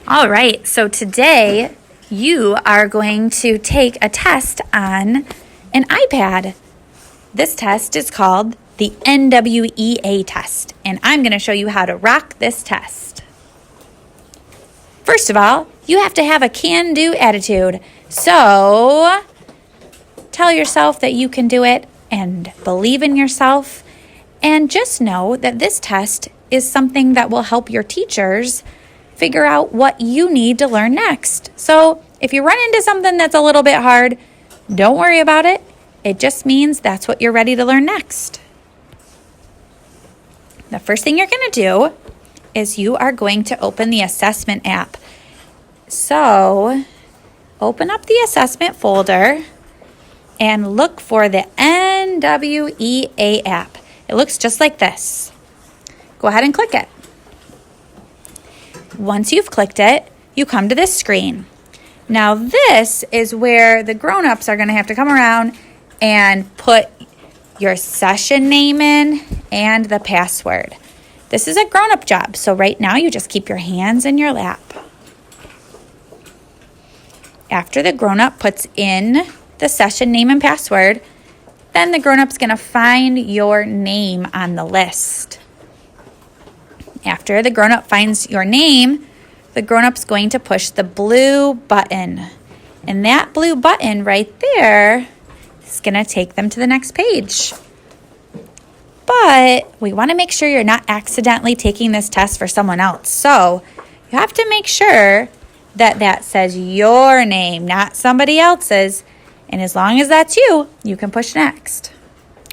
All right, so today you are going to take a test on an iPad. This test is called the NWEA test, and I'm going to show you how to rock this test. First of all, you have to have a can-do attitude. So tell yourself that you can do it and believe in yourself. And just know that this test is something that will help your teachers figure out what you need to learn next. So if you run into something that's a little bit hard, don't worry about it. It just means that's what you're ready to learn next. The first thing you're going to do is you are going to open the assessment app. So open up the assessment folder and look for the NWEA app. It looks just like this. Go ahead and click it. Once you've clicked it, you come to this screen. Now this is where the grown-ups are going to have to come around and put your session name in and the password. This is a grown-up job, so right now you just keep your hands in your lap. After the grown-up puts in the session name and password, then the grown-up's going to find your name on the list. After the grown-up finds your name, the grown-up's going to push the blue button. And that blue button right there is going to take them to the next page. But we want to make sure you're not accidentally taking this test for someone else. So you have to make sure that that says your name, not somebody else's. And as long as that's you, you can push next.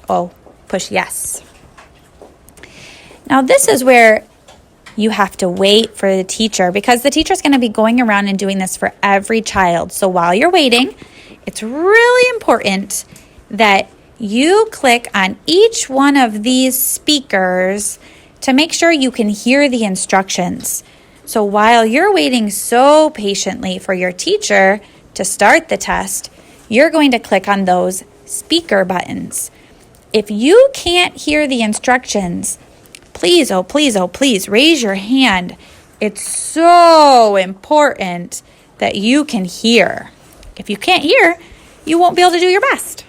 Oh, push yes. Now this is where you have to wait for the teacher because the teacher is going to be going around and doing this for every child. So while you're waiting, it's really important that you click on each one of these speakers to make sure you can hear the instructions. So while you're waiting so patiently for your teacher to start the test, you're going to click on those speaker buttons. If you can't hear the instructions, please, oh please, oh please, raise your hand. It's so important that you can hear. If you can't hear, you won't be able to do your best.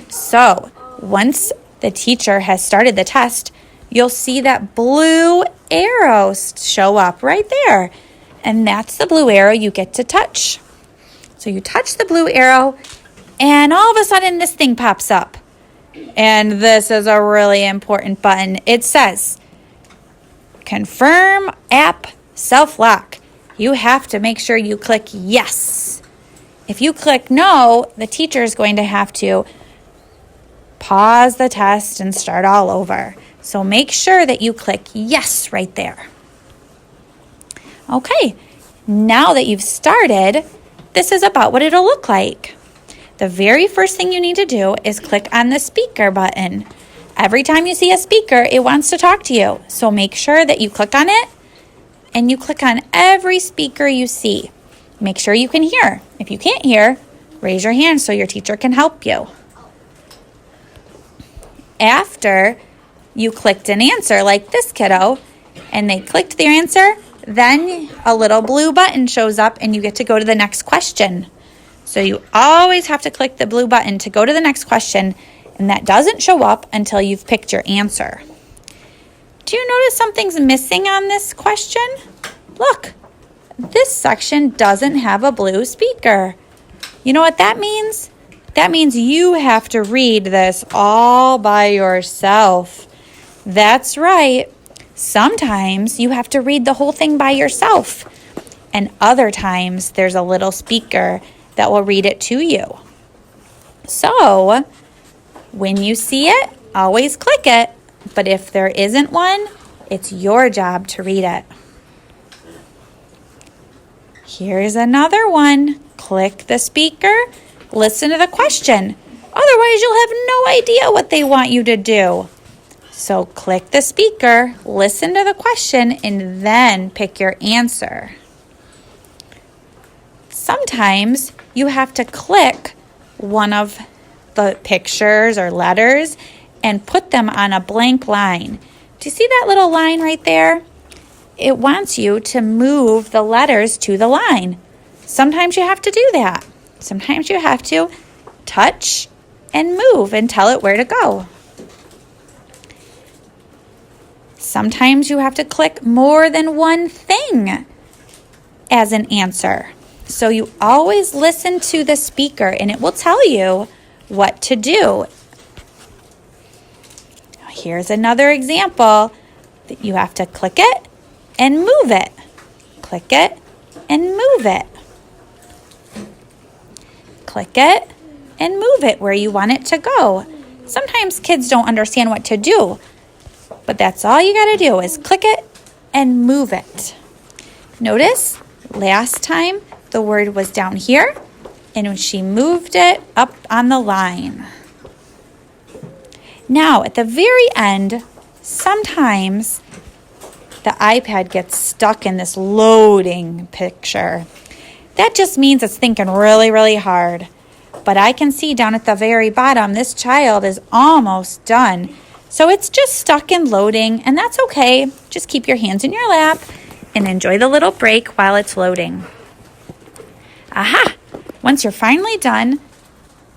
So once the teacher has started the test, you'll see that blue arrow show up right there. And that's the blue arrow you get to touch. So you touch the blue arrow, and all of a sudden this thing pops up. And this is a really important button. It says, confirm app self-lock. You have to make sure you click yes. If you click no, the teacher is going to have to pause the test and start all over. So make sure that you click yes right there. Okay, now that you've started, this is about what it'll look like. The very first thing you need to do is click on the speaker button. Every time you see a speaker, it wants to talk to you. So make sure that you click on it and you click on every speaker you see. Make sure you can hear. If you can't hear, raise your hand so your teacher can help you. After you clicked an answer like this kiddo, and they clicked their answer, then a little blue button shows up and you get to go to the next question. So you always have to click the blue button to go to the next question, and that doesn't show up until you've picked your answer. Do you notice something's missing on this question? Look, this section doesn't have a blue speaker. You know what that means? That means you have to read this all by yourself. That's right. Sometimes you have to read the whole thing by yourself, and other times there's a little speaker that will read it to you. So when you see it, always click it, but if there isn't one, it's your job to read it. Here's another one. Click the speaker, listen to the question. Otherwise, you'll have no idea what they want you to do. So click the speaker, listen to the question, and then pick your answer. Sometimes you have to click one of the pictures or letters and put them on a blank line. Do you see that little line right there? it wants you to move the letters to the line. Sometimes you have to do that. Sometimes you have to touch and move and tell it where to go. Sometimes you have to click more than one thing as an answer. So you always listen to the speaker and it will tell you what to do. Here's another example that you have to click it and move it. Click it and move it. Click it and move it where you want it to go. Sometimes kids don't understand what to do, but that's all you got to do is click it and move it. Notice last time the word was down here and when she moved it up on the line. Now at the very end, sometimes the iPad gets stuck in this loading picture. That just means it's thinking really, really hard. But I can see down at the very bottom, this child is almost done. So it's just stuck in loading, and that's okay. Just keep your hands in your lap and enjoy the little break while it's loading. Aha! Once you're finally done,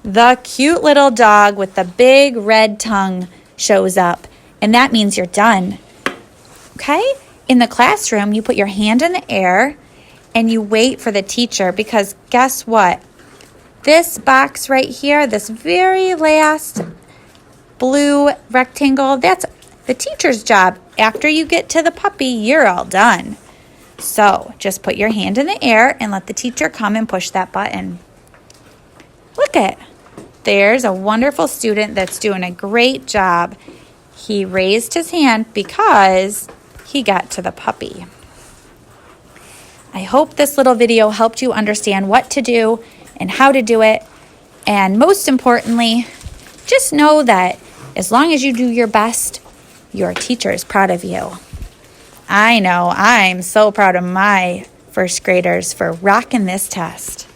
the cute little dog with the big red tongue shows up, and that means you're done. Okay? In the classroom, you put your hand in the air and you wait for the teacher because guess what? This box right here, this very last blue rectangle, that's the teacher's job. After you get to the puppy, you're all done. So just put your hand in the air and let the teacher come and push that button. Look it. There's a wonderful student that's doing a great job. He raised his hand because he got to the puppy. I hope this little video helped you understand what to do and how to do it. And most importantly, just know that as long as you do your best, your teacher is proud of you. I know I'm so proud of my first graders for rocking this test.